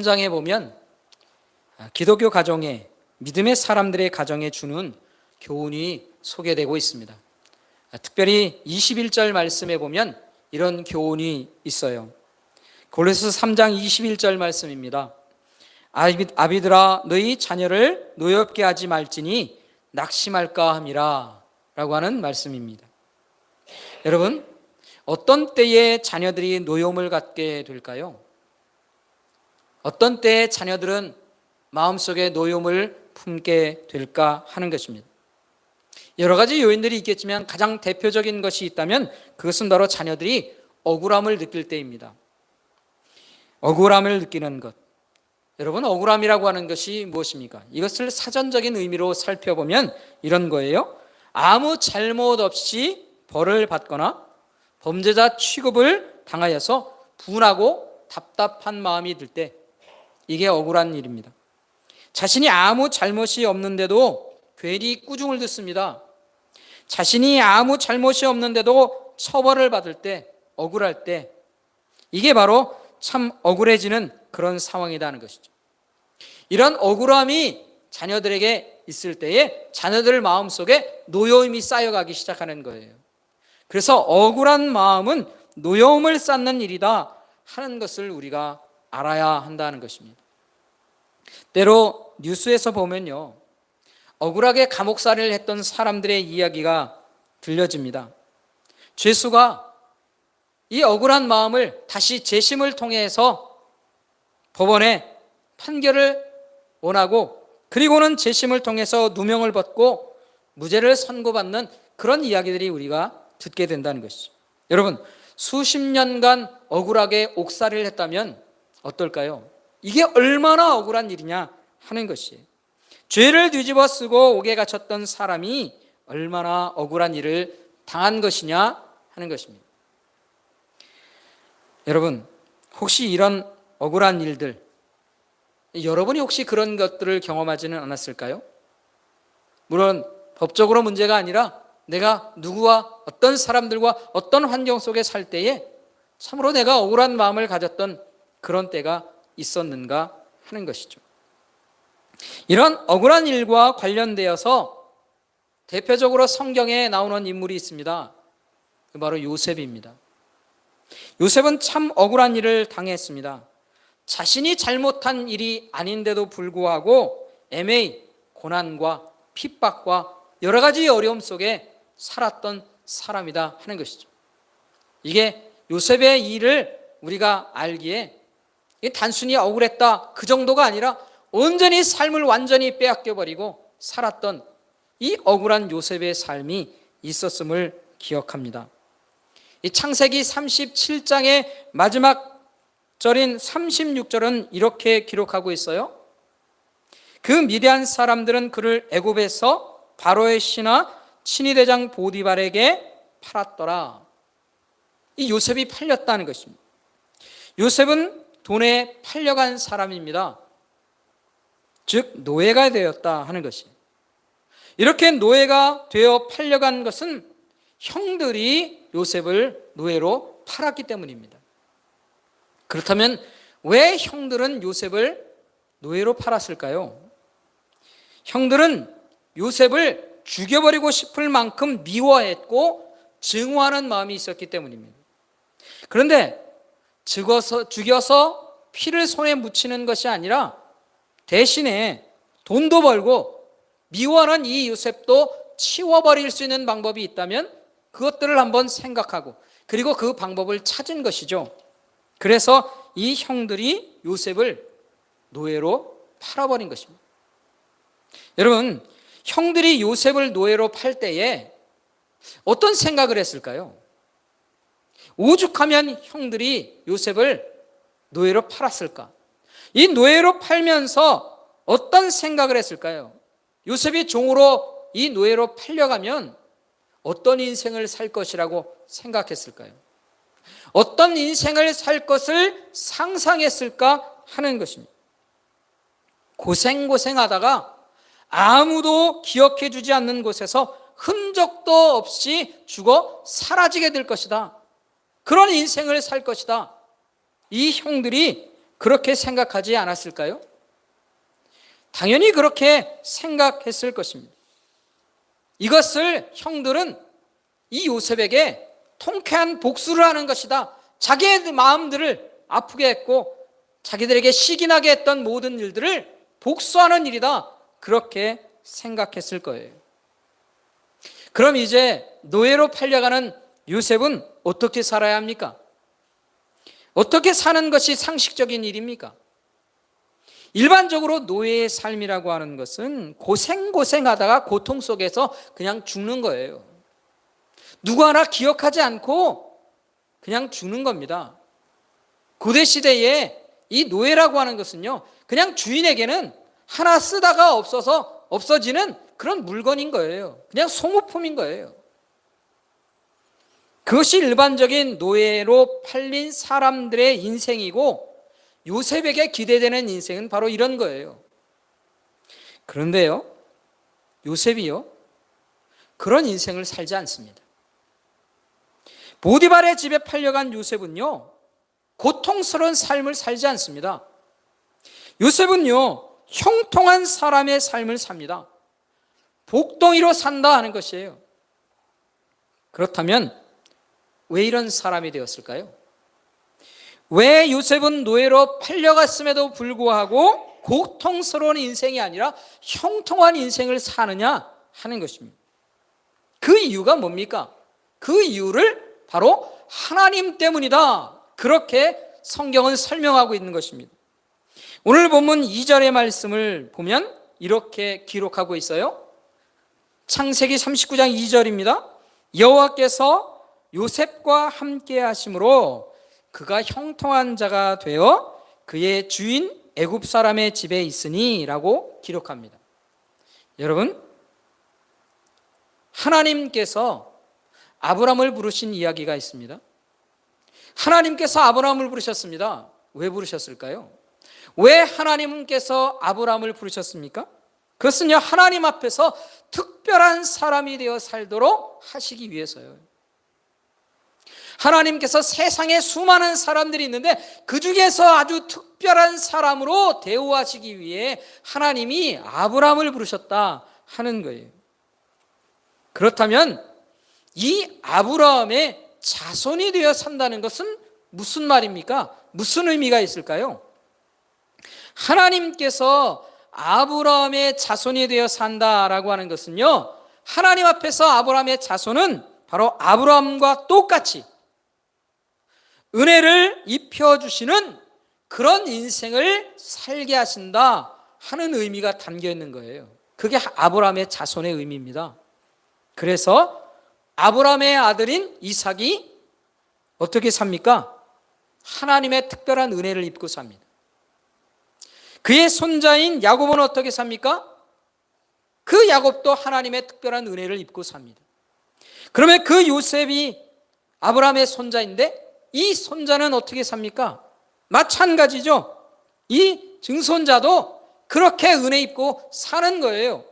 장에 보면 기독교 가정에, 믿음의 사람들의 가정에 주는 교훈이 소개되고 있습니다. 특별히 21절 말씀에 보면 이런 교훈이 있어요. 골로새 3장 21절 말씀입니다. 아비들아 너희 자녀를 노엽게 하지 말지니 낙심할까 함이라 라고 하는 말씀입니다. 여러분, 어떤 때에 자녀들이 노여움을 갖게 될까요? 어떤 때에 자녀들은 마음속에 노여움을 품게 될까 하는 것입니다. 여러 가지 요인들이 있겠지만 가장 대표적인 것이 있다면 그것은 바로 자녀들이 억울함을 느낄 때입니다. 억울함을 느끼는 것. 여러분, 억울함이라고 하는 것이 무엇입니까? 이것을 사전적인 의미로 살펴보면 이런 거예요. 아무 잘못 없이 벌을 받거나 범죄자 취급을 당하여서 분하고 답답한 마음이 들 때, 이게 억울한 일입니다. 자신이 아무 잘못이 없는데도 괜히 꾸중을 듣습니다. 자신이 아무 잘못이 없는데도 처벌을 받을 때, 억울할 때, 이게 바로 참 억울해지는 그런 상황이라는 것이죠. 이런 억울함이 자녀들에게 있을 때에 자녀들 마음속에 노여움이 쌓여가기 시작하는 거예요. 그래서 억울한 마음은 노여움을 쌓는 일이다 하는 것을 우리가 알아야 한다는 것입니다. 때로 뉴스에서 보면요, 억울하게 감옥살이를 했던 사람들의 이야기가 들려집니다. 죄수가 이 억울한 마음을 다시 재심을 통해서 법원에 판결을 원하고, 그리고는 재심을 통해서 누명을 벗고 무죄를 선고받는 그런 이야기들이 우리가 듣게 된다는 것이죠. 여러분, 수십 년간 억울하게 옥살이를 했다면 어떨까요? 이게 얼마나 억울한 일이냐 하는 것이에요. 죄를 뒤집어 쓰고 옥에 갇혔던 사람이 얼마나 억울한 일을 당한 것이냐 하는 것입니다. 여러분, 혹시 이런 억울한 일들, 여러분이 혹시 그런 것들을 경험하지는 않았을까요? 물론 법적으로 문제가 아니라 내가 누구와 어떤 사람들과 어떤 환경 속에 살 때에 참으로 내가 억울한 마음을 가졌던 그런 때가 있었는가 하는 것이죠. 이런 억울한 일과 관련되어서 대표적으로 성경에 나오는 인물이 있습니다. 바로 요셉입니다. 요셉은 참 억울한 일을 당했습니다. 자신이 잘못한 일이 아닌데도 불구하고 애매히 고난과 핍박과 여러 가지 어려움 속에 살았던 사람이다 하는 것이죠. 이게 요셉의 일을 우리가 알기에 단순히 억울했다 그 정도가 아니라 온전히 삶을 완전히 빼앗겨버리고 살았던 이 억울한 요셉의 삶이 있었음을 기억합니다. 이 창세기 37장의 마지막 절인 36절은 이렇게 기록하고 있어요. 그 미디안 사람들은 그를 애굽에서 바로의 신하 친위대장 보디발에게 팔았더라. 이 요셉이 팔렸다는 것입니다. 요셉은 돈에 팔려간 사람입니다. 즉 노예가 되었다 하는 것이에요. 이렇게 노예가 되어 팔려간 것은 형들이 요셉을 노예로 팔았기 때문입니다. 그렇다면 왜 형들은 요셉을 노예로 팔았을까요? 형들은 요셉을 죽여버리고 싶을 만큼 미워했고 증오하는 마음이 있었기 때문입니다. 그런데 죽여서 피를 손에 묻히는 것이 아니라 대신에 돈도 벌고 미워하는 이 요셉도 치워버릴 수 있는 방법이 있다면 그것들을 한번 생각하고 그리고 그 방법을 찾은 것이죠. 그래서 이 형들이 요셉을 노예로 팔아버린 것입니다. 여러분, 형들이 요셉을 노예로 팔 때에 어떤 생각을 했을까요? 오죽하면 형들이 요셉을 노예로 팔았을까? 이 노예로 팔면서 어떤 생각을 했을까요? 요셉이 종으로 이 노예로 팔려가면 어떤 인생을 살 것이라고 생각했을까요? 어떤 인생을 살 것을 상상했을까 하는 것입니다. 고생하다가 아무도 기억해 주지 않는 곳에서 흔적도 없이 죽어 사라지게 될 것이다. 그런 인생을 살 것이다. 이 형들이 그렇게 생각하지 않았을까요? 당연히 그렇게 생각했을 것입니다. 이것을 형들은 이 요셉에게 통쾌한 복수를 하는 것이다. 자기의 마음들을 아프게 했고 자기들에게 시기나게 했던 모든 일들을 복수하는 일이다. 그렇게 생각했을 거예요. 그럼 이제 노예로 팔려가는 요셉은 어떻게 살아야 합니까? 어떻게 사는 것이 상식적인 일입니까? 일반적으로 노예의 삶이라고 하는 것은 고생하다가 고통 속에서 그냥 죽는 거예요. 누구 하나 기억하지 않고 그냥 죽는 겁니다. 고대 시대에 이 노예라고 하는 것은요, 그냥 주인에게는 하나 쓰다가 없어서 없어지는 그런 물건인 거예요. 그냥 소모품인 거예요. 그것이 일반적인 노예로 팔린 사람들의 인생이고 요셉에게 기대되는 인생은 바로 이런 거예요. 그런데요, 요셉이요, 그런 인생을 살지 않습니다. 보디발의 집에 팔려간 요셉은요, 고통스러운 삶을 살지 않습니다. 요셉은요, 형통한 사람의 삶을 삽니다. 복덩이로 산다 하는 것이에요. 그렇다면 왜 이런 사람이 되었을까요? 왜 요셉은 노예로 팔려갔음에도 불구하고 고통스러운 인생이 아니라 형통한 인생을 사느냐 하는 것입니다. 그 이유가 뭡니까? 그 이유를 바로 하나님 때문이다. 그렇게 성경은 설명하고 있는 것입니다. 오늘 본문 2절의 말씀을 보면 이렇게 기록하고 있어요. 창세기 39장 2절입니다. 여호와께서 요셉과 함께 하심으로 그가 형통한 자가 되어 그의 주인 애굽 사람의 집에 있으니 라고 기록합니다. 여러분, 하나님께서 아브라함을 부르신 이야기가 있습니다. 하나님께서 아브라함을 부르셨습니다. 왜 부르셨을까요? 왜 하나님께서 아브라함을 부르셨습니까? 그것은요, 하나님 앞에서 특별한 사람이 되어 살도록 하시기 위해서요. 하나님께서 세상에 수많은 사람들이 있는데 그 중에서 아주 특별한 사람으로 대우하시기 위해 하나님이 아브라함을 부르셨다 하는 거예요. 그렇다면 이 아브라함의 자손이 되어 산다는 것은 무슨 말입니까? 무슨 의미가 있을까요? 하나님께서 아브라함의 자손이 되어 산다라고 하는 것은요, 하나님 앞에서 아브라함의 자손은 바로 아브라함과 똑같이 은혜를 입혀주시는 그런 인생을 살게 하신다 하는 의미가 담겨 있는 거예요. 그게 아브라함의 자손의 의미입니다. 그래서 아브라함의 아들인 이삭이 어떻게 삽니까? 하나님의 특별한 은혜를 입고 삽니다. 그의 손자인 야곱은 어떻게 삽니까? 그 야곱도 하나님의 특별한 은혜를 입고 삽니다. 그러면 그 요셉이 아브라함의 손자인데 이 손자는 어떻게 삽니까? 마찬가지죠. 이 증손자도 그렇게 은혜 입고 사는 거예요.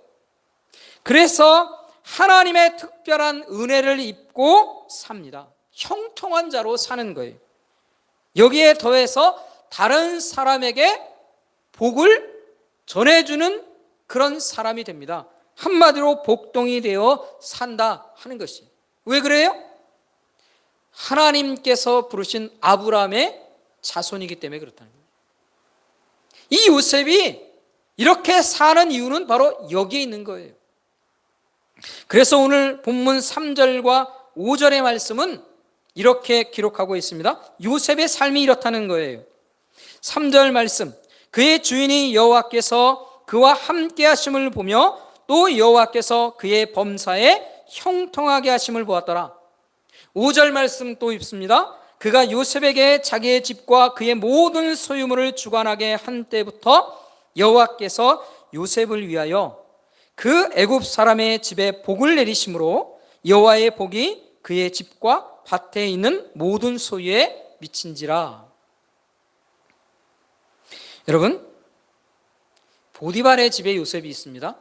그래서 하나님의 특별한 은혜를 입고 삽니다. 형통한 자로 사는 거예요. 여기에 더해서 다른 사람에게 복을 전해주는 그런 사람이 됩니다. 한마디로 복동이 되어 산다 하는 것이에요. 왜 그래요? 하나님께서 부르신 아브라함의 자손이기 때문에 그렇다는 거예요. 이 요셉이 이렇게 사는 이유는 바로 여기에 있는 거예요. 그래서 오늘 본문 3절과 5절의 말씀은 이렇게 기록하고 있습니다. 요셉의 삶이 이렇다는 거예요. 3절 말씀, 그의 주인이 여호와께서 그와 함께 하심을 보며 또 여호와께서 그의 범사에 형통하게 하심을 보았더라. 5절 말씀 또 읽습니다. 그가 요셉에게 자기의 집과 그의 모든 소유물을 주관하게 한 때부터 여호와께서 요셉을 위하여 그 애굽 사람의 집에 복을 내리심으로 여호와의 복이 그의 집과 밭에 있는 모든 소유에 미친지라. 여러분, 보디발의 집에 요셉이 있습니다.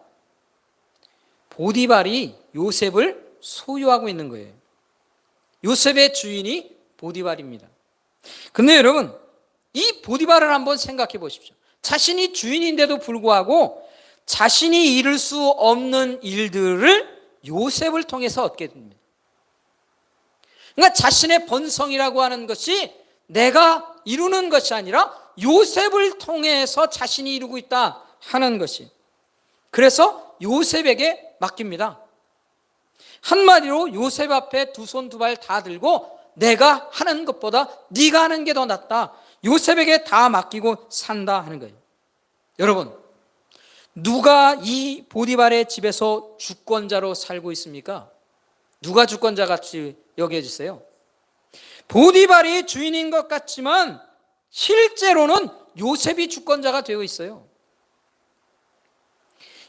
보디발이 요셉을 소유하고 있는 거예요. 요셉의 주인이 보디발입니다. 근데 여러분, 이 보디발을 한번 생각해 보십시오. 자신이 주인인데도 불구하고 자신이 이룰 수 없는 일들을 요셉을 통해서 얻게 됩니다. 그러니까 자신의 번성이라고 하는 것이 내가 이루는 것이 아니라 요셉을 통해서 자신이 이루고 있다 하는 것이. 그래서 요셉에게 맡깁니다. 한마디로 요셉 앞에 두 손 두 발 다 들고 내가 하는 것보다 네가 하는 게 더 낫다. 요셉에게 다 맡기고 산다 하는 거예요. 여러분, 누가 이 보디발의 집에서 주권자로 살고 있습니까? 누가 주권자 같이 여겨주세요. 보디발이 주인인 것 같지만 실제로는 요셉이 주권자가 되어 있어요.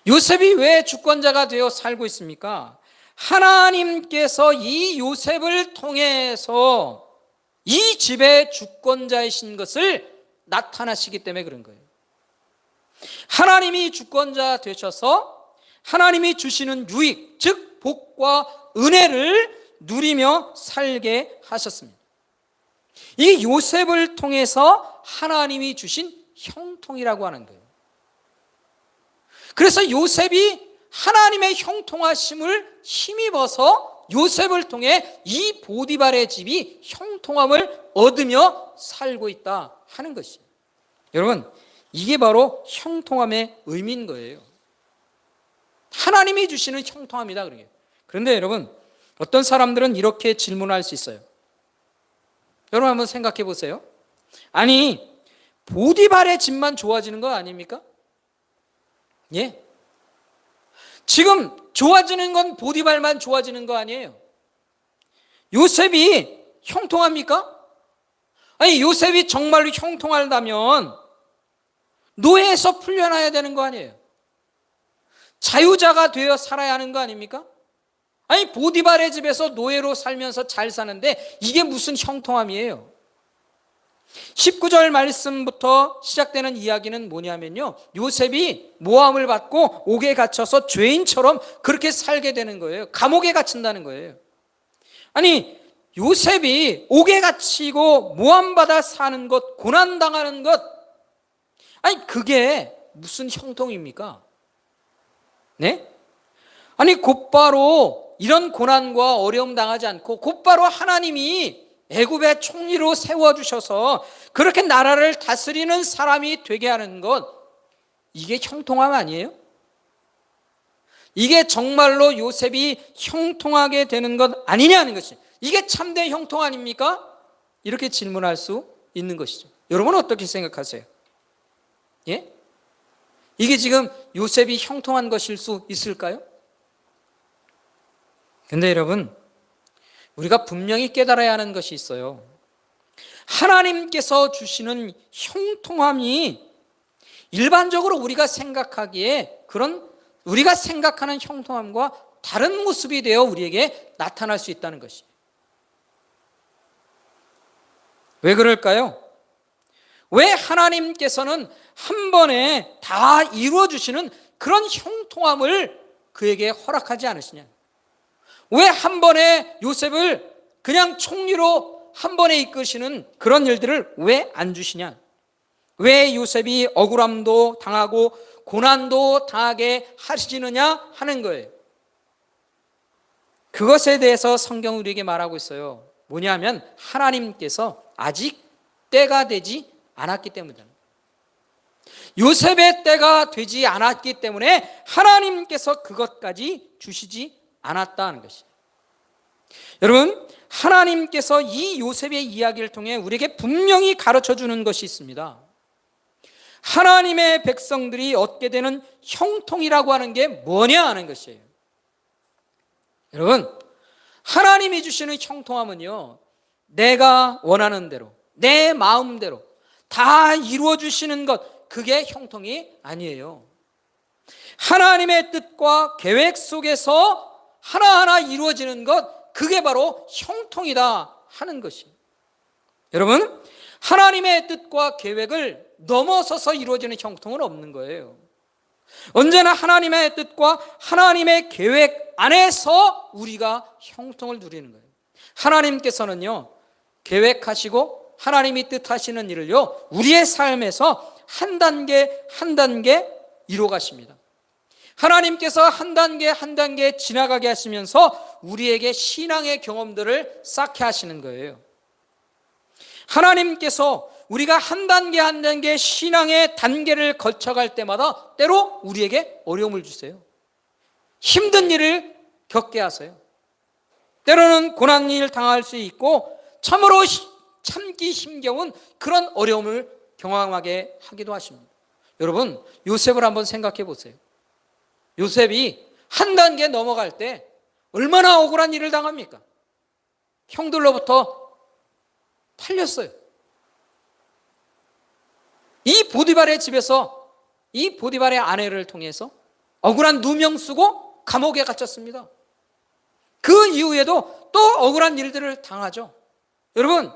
요셉이 왜 주권자가 되어 살고 있습니까? 하나님께서 이 요셉을 통해서 이 집의 주권자이신 것을 나타나시기 때문에 그런 거예요. 하나님이 주권자 되셔서 하나님이 주시는 유익, 즉 복과 은혜를 누리며 살게 하셨습니다. 이 요셉을 통해서 하나님이 주신 형통이라고 하는 거예요. 그래서 요셉이 하나님의 형통하심을 힘입어서 요셉을 통해 이 보디발의 집이 형통함을 얻으며 살고 있다 하는 것이에요. 여러분, 이게 바로 형통함의 의미인 거예요. 하나님이 주시는 형통함이다. 그런데 여러분, 어떤 사람들은 이렇게 질문할 수 있어요. 여러분 한번 생각해 보세요. 아니, 보디발의 집만 좋아지는 거 아닙니까? 예? 지금 좋아지는 건 보디발만 좋아지는 거 아니에요. 요셉이 형통합니까? 아니, 요셉이 정말로 형통하다면 노예에서 풀려나야 되는 거 아니에요. 자유자가 되어 살아야 하는 거 아닙니까? 아니, 보디발의 집에서 노예로 살면서 잘 사는데 이게 무슨 형통함이에요? 19절 말씀부터 시작되는 이야기는 뭐냐면요, 요셉이 모함을 받고 옥에 갇혀서 죄인처럼 그렇게 살게 되는 거예요. 감옥에 갇힌다는 거예요. 아니, 요셉이 옥에 갇히고 모함받아 사는 것, 고난당하는 것, 아니 그게 무슨 형통입니까? 네? 아니 곧바로 이런 고난과 어려움 당하지 않고 곧바로 하나님이 애굽의 총리로 세워주셔서 그렇게 나라를 다스리는 사람이 되게 하는 것, 이게 형통함 아니에요? 이게 정말로 요셉이 형통하게 되는 것 아니냐는 것이, 이게 참된 형통 아닙니까? 이렇게 질문할 수 있는 것이죠. 여러분은 어떻게 생각하세요? 예? 이게 지금 요셉이 형통한 것일 수 있을까요? 근데 여러분, 우리가 분명히 깨달아야 하는 것이 있어요. 하나님께서 주시는 형통함이 일반적으로 우리가 생각하기에 그런 우리가 생각하는 형통함과 다른 모습이 되어 우리에게 나타날 수 있다는 것이에요. 왜 그럴까요? 왜 하나님께서는 한 번에 다 이루어 주시는 그런 형통함을 그에게 허락하지 않으시냐? 왜 한 번에 요셉을 그냥 총리로 한 번에 이끄시는 그런 일들을 왜 안 주시냐? 왜 요셉이 억울함도 당하고 고난도 당하게 하시느냐 하는 거예요. 그것에 대해서 성경은 우리에게 말하고 있어요. 뭐냐면 하나님께서 아직 때가 되지 않았기 때문이다. 요셉의 때가 되지 않았기 때문에 하나님께서 그것까지 주시지 않았다는 것이에요. 여러분, 하나님께서 이 요셉의 이야기를 통해 우리에게 분명히 가르쳐 주는 것이 있습니다. 하나님의 백성들이 얻게 되는 형통이라고 하는 게 뭐냐 하는 것이에요. 여러분, 하나님이 주시는 형통함은요, 내가 원하는 대로 내 마음대로 다 이루어 주시는 것, 그게 형통이 아니에요. 하나님의 뜻과 계획 속에서 하나하나 이루어지는 것, 그게 바로 형통이다 하는 것이에요. 여러분, 하나님의 뜻과 계획을 넘어서서 이루어지는 형통은 없는 거예요. 언제나 하나님의 뜻과 하나님의 계획 안에서 우리가 형통을 누리는 거예요. 하나님께서는요, 계획하시고 하나님이 뜻하시는 일을요, 우리의 삶에서 한 단계 한 단계 이루어 가십니다. 하나님께서 한 단계 한 단계 지나가게 하시면서 우리에게 신앙의 경험들을 쌓게 하시는 거예요. 하나님께서 우리가 한 단계 한 단계 신앙의 단계를 거쳐갈 때마다 때로 우리에게 어려움을 주세요. 힘든 일을 겪게 하세요. 때로는 고난 일 당할 수 있고 참으로 참기 힘겨운 그런 어려움을 경험하게 하기도 하십니다. 여러분, 요셉을 한번 생각해 보세요. 요셉이 한 단계 넘어갈 때 얼마나 억울한 일을 당합니까? 형들로부터 팔렸어요. 이 보디발의 집에서 이 보디발의 아내를 통해서 억울한 누명 쓰고 감옥에 갇혔습니다. 그 이후에도 또 억울한 일들을 당하죠. 여러분,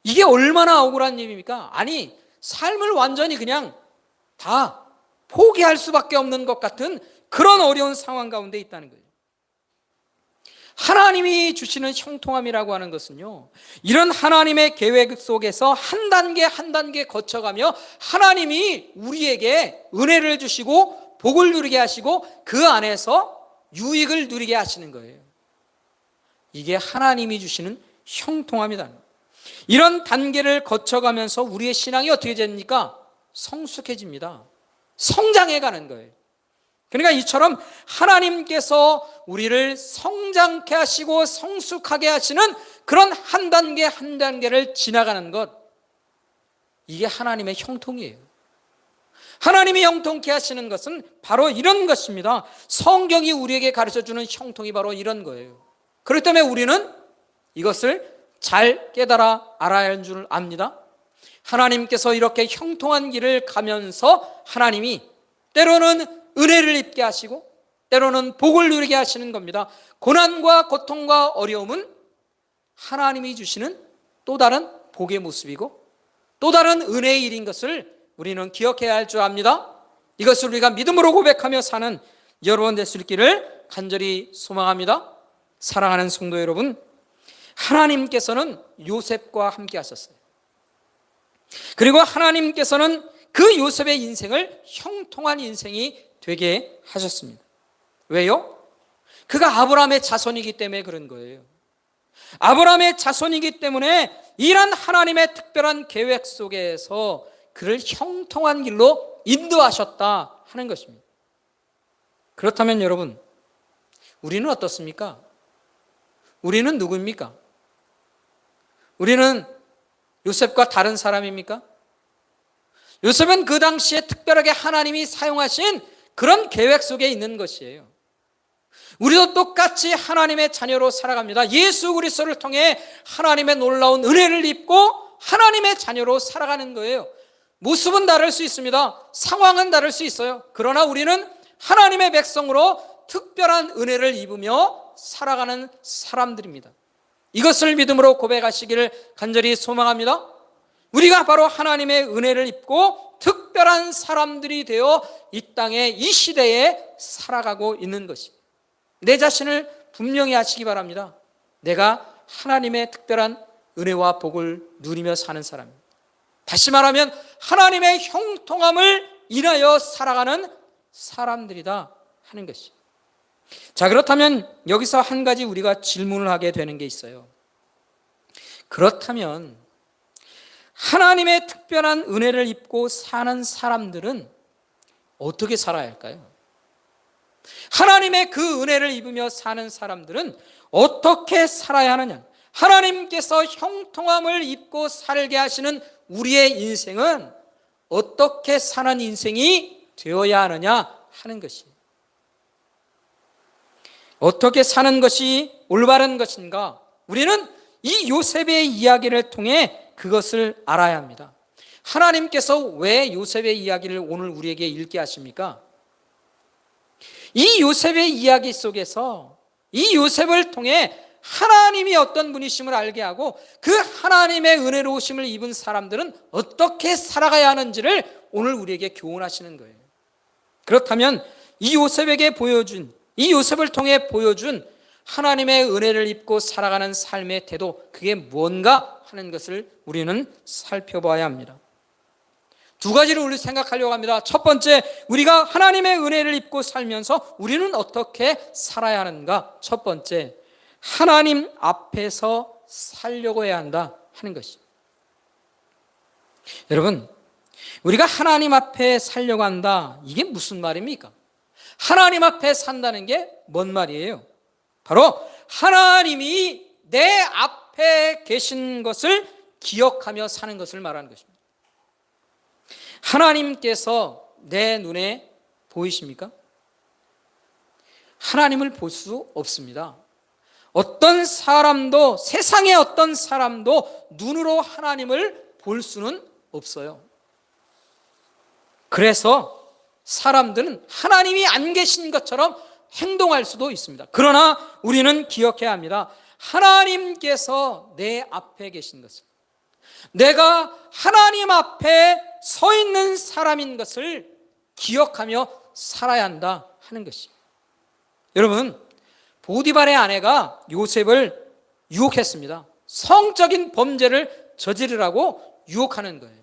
이게 얼마나 억울한 일입니까? 아니, 삶을 완전히 그냥 다 포기할 수밖에 없는 것 같은 그런 어려운 상황 가운데 있다는 거예요. 하나님이 주시는 형통함이라고 하는 것은요, 이런 하나님의 계획 속에서 한 단계 한 단계 거쳐가며 하나님이 우리에게 은혜를 주시고 복을 누리게 하시고 그 안에서 유익을 누리게 하시는 거예요. 이게 하나님이 주시는 형통함이다. 이런 단계를 거쳐가면서 우리의 신앙이 어떻게 됩니까? 성숙해집니다. 성장해 가는 거예요. 그러니까 이처럼 하나님께서 우리를 성장케 하시고 성숙하게 하시는 그런 한 단계 한 단계를 지나가는 것, 이게 하나님의 형통이에요. 하나님이 형통케 하시는 것은 바로 이런 것입니다. 성경이 우리에게 가르쳐주는 형통이 바로 이런 거예요. 그렇기 때문에 우리는 이것을 잘 깨달아 알아야 하는 줄 압니다. 하나님께서 이렇게 형통한 길을 가면서 하나님이 때로는 은혜를 입게 하시고 때로는 복을 누리게 하시는 겁니다. 고난과 고통과 어려움은 하나님이 주시는 또 다른 복의 모습이고 또 다른 은혜의 일인 것을 우리는 기억해야 할 줄 압니다. 이것을 우리가 믿음으로 고백하며 사는 여러분 될 수 있기를 간절히 소망합니다. 사랑하는 성도 여러분, 하나님께서는 요셉과 함께 하셨어요. 그리고 하나님께서는 그 요셉의 인생을 형통한 인생이 되게 하셨습니다. 왜요? 그가 아브라함의 자손이기 때문에 그런 거예요. 아브라함의 자손이기 때문에 이런 하나님의 특별한 계획 속에서 그를 형통한 길로 인도하셨다 하는 것입니다. 그렇다면 여러분, 우리는 어떻습니까? 우리는 누구입니까? 우리는 요셉과 다른 사람입니까? 요셉은 그 당시에 특별하게 하나님이 사용하신 그런 계획 속에 있는 것이에요. 우리도 똑같이 하나님의 자녀로 살아갑니다. 예수 그리스도를 통해 하나님의 놀라운 은혜를 입고 하나님의 자녀로 살아가는 거예요. 모습은 다를 수 있습니다. 상황은 다를 수 있어요. 그러나 우리는 하나님의 백성으로 특별한 은혜를 입으며 살아가는 사람들입니다. 이것을 믿음으로 고백하시기를 간절히 소망합니다. 우리가 바로 하나님의 은혜를 입고 특별한 사람들이 되어 이 땅에 이 시대에 살아가고 있는 것입니다. 내 자신을 분명히 하시기 바랍니다. 내가 하나님의 특별한 은혜와 복을 누리며 사는 사람입니다. 다시 말하면 하나님의 형통함을 인하여 살아가는 사람들이다 하는 것이죠. 자, 그렇다면 여기서 한 가지 우리가 질문을 하게 되는 게 있어요. 그렇다면 하나님의 특별한 은혜를 입고 사는 사람들은 어떻게 살아야 할까요? 하나님의 그 은혜를 입으며 사는 사람들은 어떻게 살아야 하느냐? 하나님께서 형통함을 입고 살게 하시는 우리의 인생은 어떻게 사는 인생이 되어야 하느냐 하는 것이에요. 어떻게 사는 것이 올바른 것인가? 우리는 이 요셉의 이야기를 통해 그것을 알아야 합니다. 하나님께서 왜 요셉의 이야기를 오늘 우리에게 읽게 하십니까? 이 요셉의 이야기 속에서 이 요셉을 통해 하나님이 어떤 분이심을 알게 하고 그 하나님의 은혜로우심을 입은 사람들은 어떻게 살아가야 하는지를 오늘 우리에게 교훈하시는 거예요. 그렇다면 이 요셉에게 보여준, 이 요셉을 통해 보여준 하나님의 은혜를 입고 살아가는 삶의 태도, 그게 뭔가 하는 것을 우리는 살펴봐야 합니다. 두 가지를 우리 생각하려고 합니다. 첫 번째, 우리가 하나님의 은혜를 입고 살면서 우리는 어떻게 살아야 하는가? 첫 번째, 하나님 앞에서 살려고 해야 한다 하는 것입니다. 여러분, 우리가 하나님 앞에 살려고 한다, 이게 무슨 말입니까? 하나님 앞에 산다는 게 뭔 말이에요? 바로 하나님이 내 앞에 계신 것을 기억하며 사는 것을 말하는 것입니다. 하나님께서 내 눈에 보이십니까? 하나님을 볼 수 없습니다. 어떤 사람도, 세상의 어떤 사람도 눈으로 하나님을 볼 수는 없어요. 그래서 사람들은 하나님이 안 계신 것처럼 행동할 수도 있습니다. 그러나 우리는 기억해야 합니다. 하나님께서 내 앞에 계신 것을, 내가 하나님 앞에 서 있는 사람인 것을 기억하며 살아야 한다 하는 것입니다. 여러분, 보디발의 아내가 요셉을 유혹했습니다. 성적인 범죄를 저지르라고 유혹하는 거예요.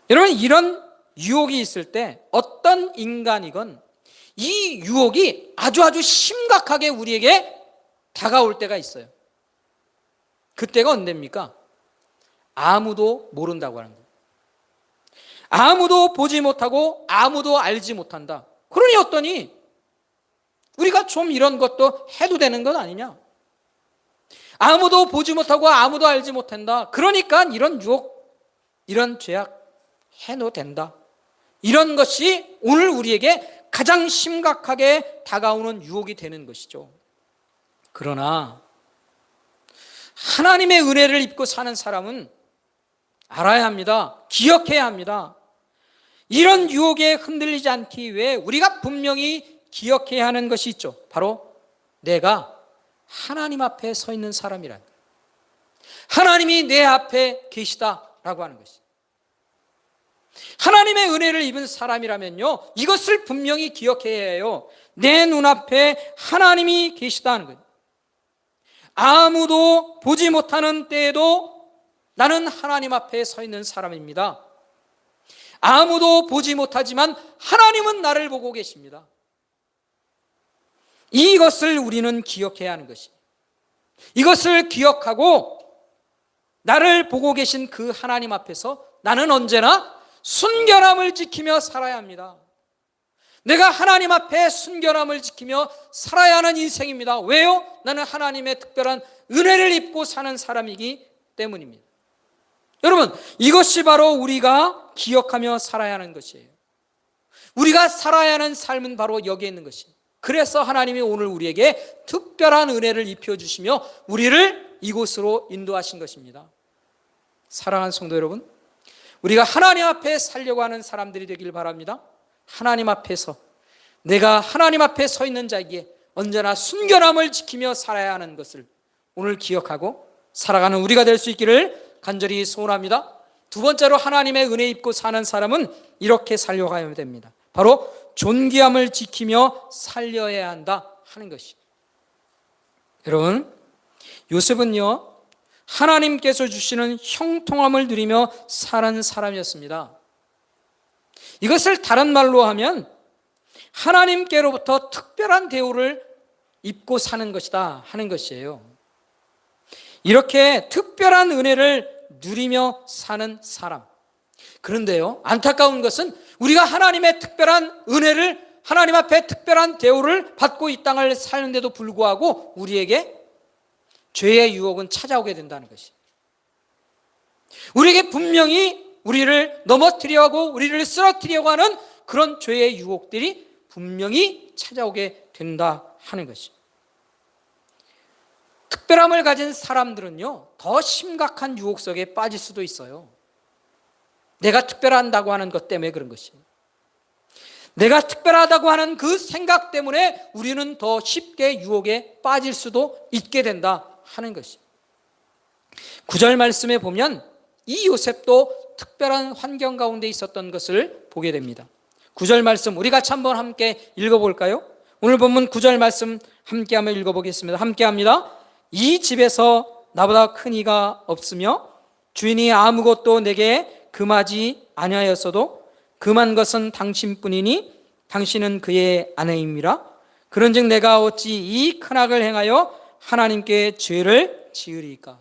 여러분, 이런 유혹이 있을 때 어떤 인간이건 이 유혹이 아주 심각하게 우리에게 다가올 때가 있어요. 그때가 언제입니까? 아무도 모른다고 하는 거예요. 아무도 보지 못하고 아무도 알지 못한다. 그러니 어떠니? 우리가 좀 이런 것도 해도 되는 것 아니냐? 아무도 보지 못하고 아무도 알지 못한다. 그러니까 이런 유혹, 이런 죄악 해도 된다. 이런 것이 오늘 우리에게 가장 심각하게 다가오는 유혹이 되는 것이죠. 그러나 하나님의 은혜를 입고 사는 사람은 알아야 합니다. 기억해야 합니다. 이런 유혹에 흔들리지 않기 위해 우리가 분명히 기억해야 하는 것이 있죠. 바로 내가 하나님 앞에 서 있는 사람이란, 하나님이 내 앞에 계시다라고 하는 것이. 하나님의 은혜를 입은 사람이라면요, 이것을 분명히 기억해야 해요. 내 눈앞에 하나님이 계시다는 거예요. 아무도 보지 못하는 때에도 나는 하나님 앞에 서 있는 사람입니다. 아무도 보지 못하지만 하나님은 나를 보고 계십니다. 이것을 우리는 기억해야 하는 것입니다. 이것을 기억하고 나를 보고 계신 그 하나님 앞에서 나는 언제나 순결함을 지키며 살아야 합니다. 내가 하나님 앞에 순결함을 지키며 살아야 하는 인생입니다. 왜요? 나는 하나님의 특별한 은혜를 입고 사는 사람이기 때문입니다. 여러분, 이것이 바로 우리가 기억하며 살아야 하는 것이에요. 우리가 살아야 하는 삶은 바로 여기에 있는 것이에요. 그래서 하나님이 오늘 우리에게 특별한 은혜를 입혀주시며 우리를 이곳으로 인도하신 것입니다. 사랑하는 성도 여러분, 우리가 하나님 앞에 살려고 하는 사람들이 되길 바랍니다. 하나님 앞에서, 내가 하나님 앞에 서 있는 자에게 언제나 순결함을 지키며 살아야 하는 것을 오늘 기억하고 살아가는 우리가 될 수 있기를 간절히 소원합니다. 두 번째로 하나님의 은혜 입고 사는 사람은 이렇게 살려가야 됩니다. 바로 존귀함을 지키며 살려야 한다 하는 것이. 여러분, 요셉은요, 하나님께서 주시는 형통함을 누리며 사는 사람이었습니다. 이것을 다른 말로 하면 하나님께로부터 특별한 대우를 입고 사는 것이다 하는 것이에요. 이렇게 특별한 은혜를 누리며 사는 사람. 그런데요, 안타까운 것은 우리가 하나님의 특별한 은혜를, 하나님 앞에 특별한 대우를 받고 이 땅을 사는데도 불구하고 우리에게 죄의 유혹은 찾아오게 된다는 것이. 우리에게 분명히 우리를 넘어뜨리려고 하고 우리를 쓰러뜨리려고 하는 그런 죄의 유혹들이 분명히 찾아오게 된다 하는 것이. 특별함을 가진 사람들은요, 더 심각한 유혹 속에 빠질 수도 있어요. 내가 특별하다고 하는 것 때문에 그런 것이에요. 내가 특별하다고 하는 그 생각 때문에 우리는 더 쉽게 유혹에 빠질 수도 있게 된다 하는 것이. 9절 말씀에 보면 이 요셉도 특별한 환경 가운데 있었던 것을 보게 됩니다. 9절 말씀 우리 같이 한번 함께 읽어볼까요? 오늘 본문 9절 말씀 함께 한번 읽어보겠습니다. 함께 합니다. 이 집에서 나보다 큰 이가 없으며 주인이 아무것도 내게 금하지 아니하였어도 금한 것은 당신뿐이니 당신은 그의 아내임이라. 그런즉 내가 어찌 이 큰 악을 행하여 하나님께 죄를 지으리까.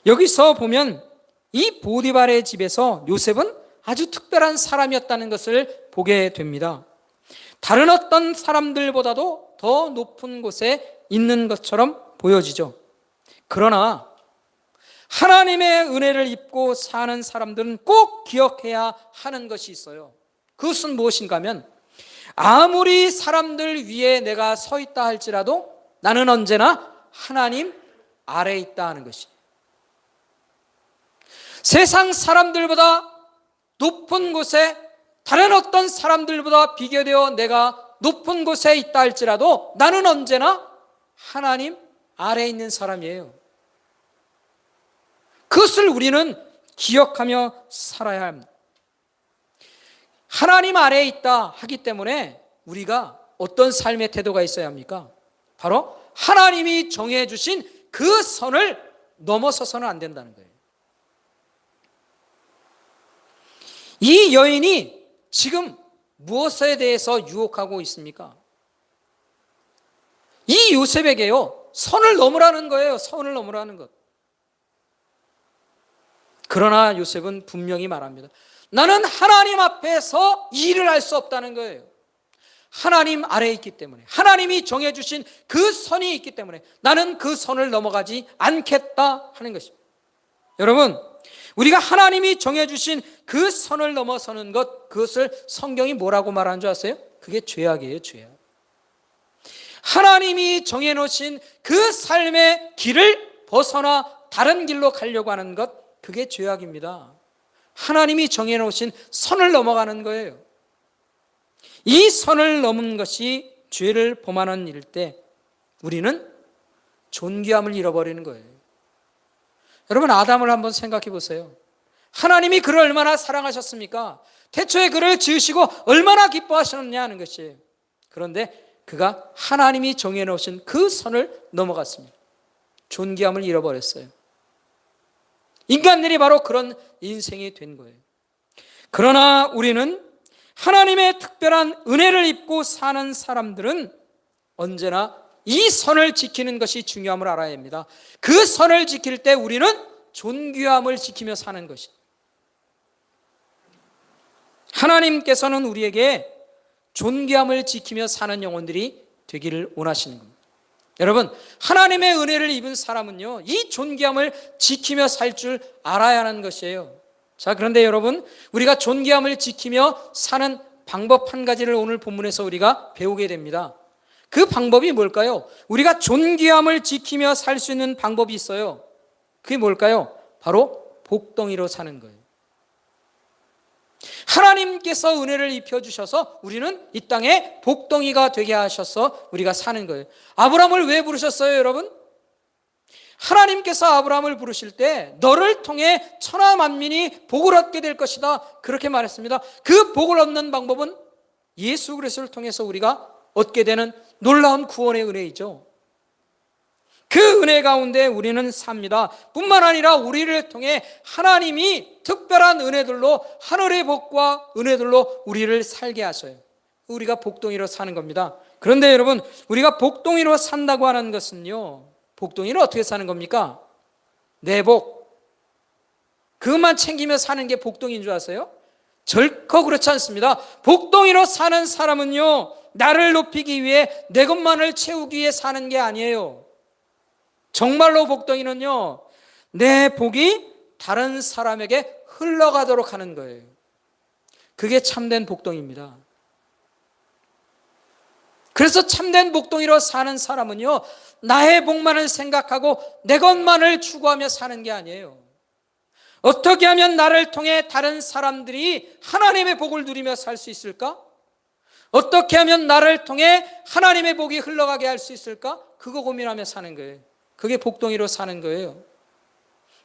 여기서 보면 이 보디발의 집에서 요셉은 아주 특별한 사람이었다는 것을 보게 됩니다. 다른 어떤 사람들보다도 더 높은 곳에 있는 것처럼 보여지죠. 그러나 하나님의 은혜를 입고 사는 사람들은 꼭 기억해야 하는 것이 있어요. 그것은 무엇인가 하면 아무리 사람들 위에 내가 서 있다 할지라도 나는 언제나 하나님 아래에 있다 하는 것이. 세상 사람들보다 높은 곳에 다른 어떤 사람들보다 비교되어 내가 높은 곳에 있다 할지라도 나는 언제나 하나님 아래에 있는 사람이에요. 그것을 우리는 기억하며 살아야 합니다. 하나님 아래에 있다 하기 때문에 우리가 어떤 삶의 태도가 있어야 합니까? 바로 하나님이 정해 주신 그 선을 넘어서서는 안 된다는 거예요. 이 여인이 지금 무엇에 대해서 유혹하고 있습니까? 이 요셉에게요, 선을 넘으라는 거예요. 선을 넘으라는 것. 그러나 요셉은 분명히 말합니다. 나는 하나님 앞에서 일을 할 수 없다는 거예요. 하나님 아래에 있기 때문에, 하나님이 정해주신 그 선이 있기 때문에 나는 그 선을 넘어가지 않겠다 하는 것입니다. 여러분, 우리가 하나님이 정해주신 그 선을 넘어서는 것, 그것을 성경이 뭐라고 말하는 줄 아세요? 그게 죄악이에요, 죄악. 하나님이 정해놓으신 그 삶의 길을 벗어나 다른 길로 가려고 하는 것, 그게 죄악입니다. 하나님이 정해놓으신 선을 넘어가는 거예요. 이 선을 넘은 것이 죄를 범하는 일일 때 우리는 존귀함을 잃어버리는 거예요. 여러분, 아담을 한번 생각해 보세요. 하나님이 그를 얼마나 사랑하셨습니까? 태초에 그를 지으시고 얼마나 기뻐하셨느냐 하는 것이에요. 그런데 그가 하나님이 정해놓으신 그 선을 넘어갔습니다. 존귀함을 잃어버렸어요. 인간들이 바로 그런 인생이 된 거예요. 그러나 우리는 하나님의 특별한 은혜를 입고 사는 사람들은 언제나 이 선을 지키는 것이 중요함을 알아야 합니다. 그 선을 지킬 때 우리는 존귀함을 지키며 사는 것이. 하나님께서는 우리에게 존귀함을 지키며 사는 영혼들이 되기를 원하시는 겁니다. 여러분, 하나님의 은혜를 입은 사람은요, 이 존귀함을 지키며 살 줄 알아야 하는 것이에요. 자, 그런데 여러분, 우리가 존귀함을 지키며 사는 방법 한 가지를 오늘 본문에서 우리가 배우게 됩니다. 그 방법이 뭘까요? 우리가 존귀함을 지키며 살 수 있는 방법이 있어요. 그게 뭘까요? 바로 복덩이로 사는 거예요. 하나님께서 은혜를 입혀주셔서 우리는 이 땅에 복덩이가 되게 하셔서 우리가 사는 거예요. 아브라함을 왜 부르셨어요, 여러분? 하나님께서 아브라함을 부르실 때 너를 통해 천하 만민이 복을 얻게 될 것이다, 그렇게 말했습니다. 그 복을 얻는 방법은 예수 그리스도를 통해서 우리가 얻게 되는 놀라운 구원의 은혜이죠. 그 은혜 가운데 우리는 삽니다. 뿐만 아니라 우리를 통해 하나님이 특별한 은혜들로, 하늘의 복과 은혜들로 우리를 살게 하셔요. 우리가 복덩이로 사는 겁니다. 그런데 여러분, 우리가 복덩이로 산다고 하는 것은요, 복덩이는 어떻게 사는 겁니까? 내복, 그것만 챙기며 사는 게 복덩이인 줄 아세요? 절코 그렇지 않습니다. 복덩이로 사는 사람은요, 나를 높이기 위해 내 것만을 채우기 위해 사는 게 아니에요. 정말로 복덩이는요, 내 복이 다른 사람에게 흘러가도록 하는 거예요. 그게 참된 복덩이입니다. 그래서 참된 복덩이로 사는 사람은요, 나의 복만을 생각하고 내 것만을 추구하며 사는 게 아니에요. 어떻게 하면 나를 통해 다른 사람들이 하나님의 복을 누리며 살 수 있을까? 어떻게 하면 나를 통해 하나님의 복이 흘러가게 할 수 있을까? 그거 고민하며 사는 거예요. 그게 복덩이로 사는 거예요.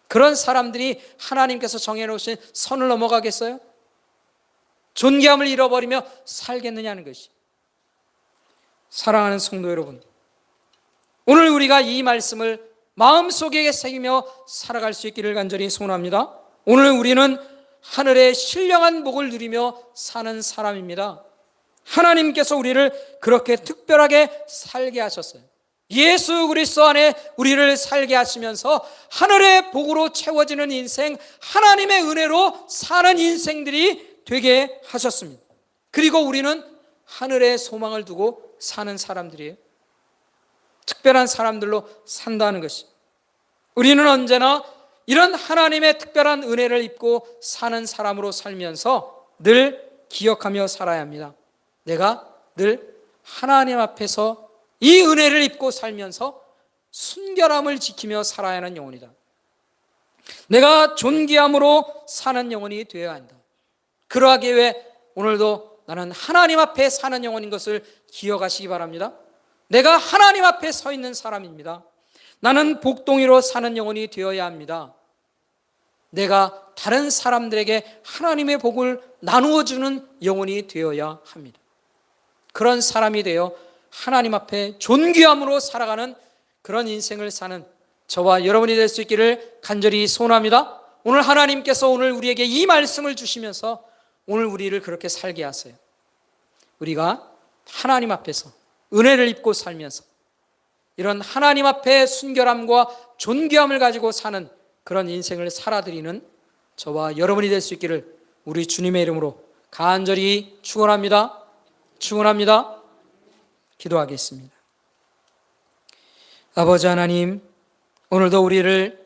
그런 사람들이 하나님께서 정해놓으신 선을 넘어가겠어요? 존귀함을 잃어버리며 살겠느냐는 것이. 사랑하는 성도 여러분, 오늘 우리가 이 말씀을 마음속에 새기며 살아갈 수 있기를 간절히 소원합니다. 오늘 우리는 하늘의 신령한 복을 누리며 사는 사람입니다. 하나님께서 우리를 그렇게 특별하게 살게 하셨어요. 예수 그리스도 안에 우리를 살게 하시면서 하늘의 복으로 채워지는 인생, 하나님의 은혜로 사는 인생들이 되게 하셨습니다. 그리고 우리는 하늘의 소망을 두고 사는 사람들이에요. 특별한 사람들로 산다는 것이, 우리는 언제나 이런 하나님의 특별한 은혜를 입고 사는 사람으로 살면서 늘 기억하며 살아야 합니다. 내가 늘 하나님 앞에서 이 은혜를 입고 살면서 순결함을 지키며 살아야 하는 영혼이다. 내가 존귀함으로 사는 영혼이 되어야 한다. 그러하기 위해 오늘도 나는 하나님 앞에 사는 영혼인 것을 기억하시기 바랍니다. 내가 하나님 앞에 서 있는 사람입니다. 나는 복동이로 사는 영혼이 되어야 합니다. 내가 다른 사람들에게 하나님의 복을 나누어 주는 영혼이 되어야 합니다. 그런 사람이 되어 하나님 앞에 존귀함으로 살아가는 그런 인생을 사는 저와 여러분이 될 수 있기를 간절히 소원합니다. 오늘 하나님께서 오늘 우리에게 이 말씀을 주시면서 오늘 우리를 그렇게 살게 하세요. 우리가 하나님 앞에서 은혜를 입고 살면서 이런 하나님 앞에 순결함과 존귀함을 가지고 사는 그런 인생을 살아드리는 저와 여러분이 될 수 있기를 우리 주님의 이름으로 간절히 축원합니다. 축원합니다. 기도하겠습니다. 아버지 하나님, 오늘도 우리를